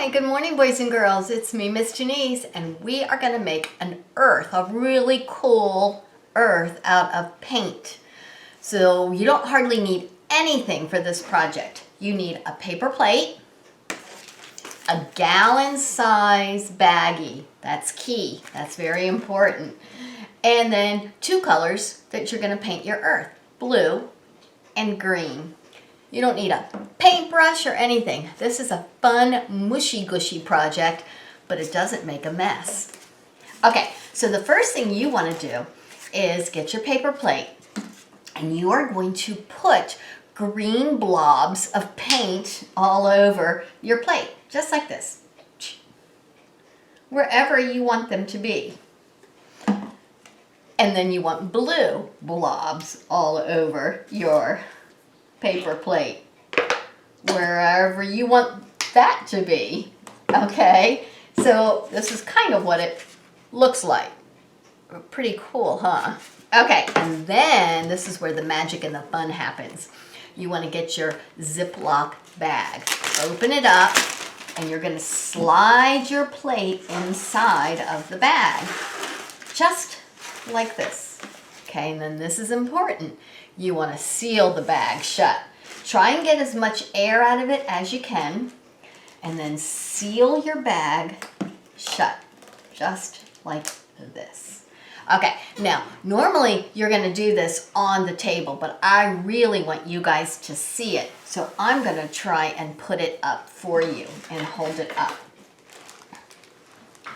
Hi, good morning boys and girls. It's me, Miss Denise, and we are going to make an earth, a really cool earth out of paint. So you don't hardly need anything for this project. You need a paper plate, a gallon size baggie. That's key. That's very important. And then two colors that you're going to paint your earth, blue and green. You don't need a paintbrush or anything. This is a fun, mushy-gushy project, but it doesn't make a mess. Okay, so the first thing you want to do is get your paper plate, and you are going to put green blobs of paint all over your plate, just like this, wherever you want them to be. And then you want blue blobs all over your paper plate, wherever you want that to be. Okay, so this is kind of what it looks like. Pretty cool, huh? Okay, and then this is where the magic and the fun happens. You want to get your Ziploc bag, open it up, and you're going to slide your plate inside of the bag, just like this. Okay, and then this is important. You want to seal the bag shut. Try and get as much air out of it as you can, and then seal your bag shut, just like this. Okay, now normally you're going to do this on the table, but I really want you guys to see it, so I'm going to try and put it up for you and hold it up.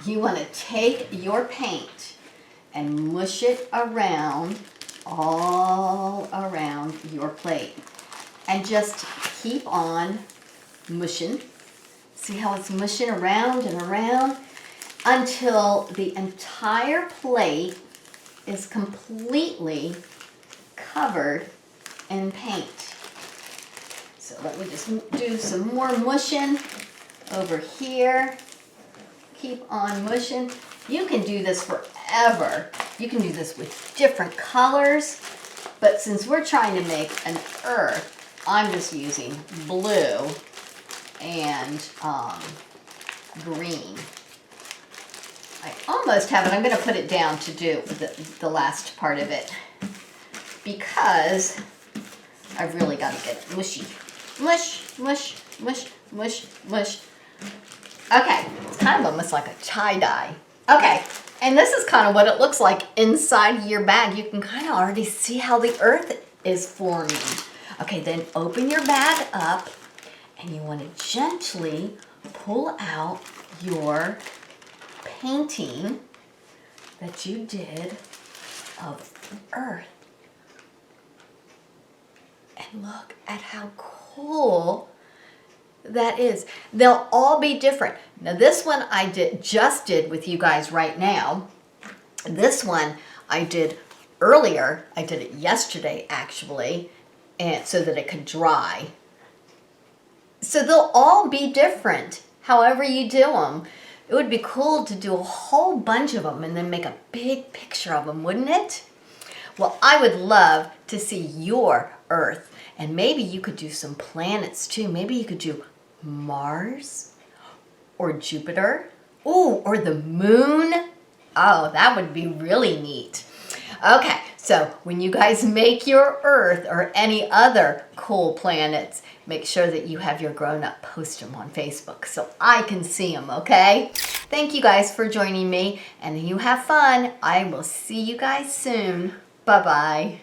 You want to take your paint and mush it around, all around your plate, and just keep on mushing. See how it's mushing around and around until the entire plate is completely covered in paint. So let me just do some more mushing over here. Keep on mushing. You can do this forever. You can do this with different colors, but since we're trying to make an earth, I'm just using blue and green. I almost have it. I'm going to put it down to do the last part of it because I've really got to get it mushy. Mush, mush, mush, mush, mush. Okay, it's kind of almost like a tie-dye. Okay, and this is kind of what it looks like inside your bag. You can kind of already see how the earth is forming. Okay, then open your bag up, and you want to gently pull out your painting that you did of earth. And look at how cool that is. They'll all be different. Now this one I just did with you guys right now. This one I did earlier. I did it yesterday actually, and so that it could dry. So they'll all be different however you do them. It would be cool to do a whole bunch of them and then make a big picture of them, wouldn't it? Well, I would love to see your earth, and maybe you could do some planets too. Maybe you could do Mars or Jupiter. Ooh, or the moon. Oh, that would be really neat. Okay, so when you guys make your earth or any other cool planets, make sure that you have your grown-up post them on Facebook so I can see them, okay? Thank you guys for joining me, and you have fun. I will see you guys soon. Bye-bye.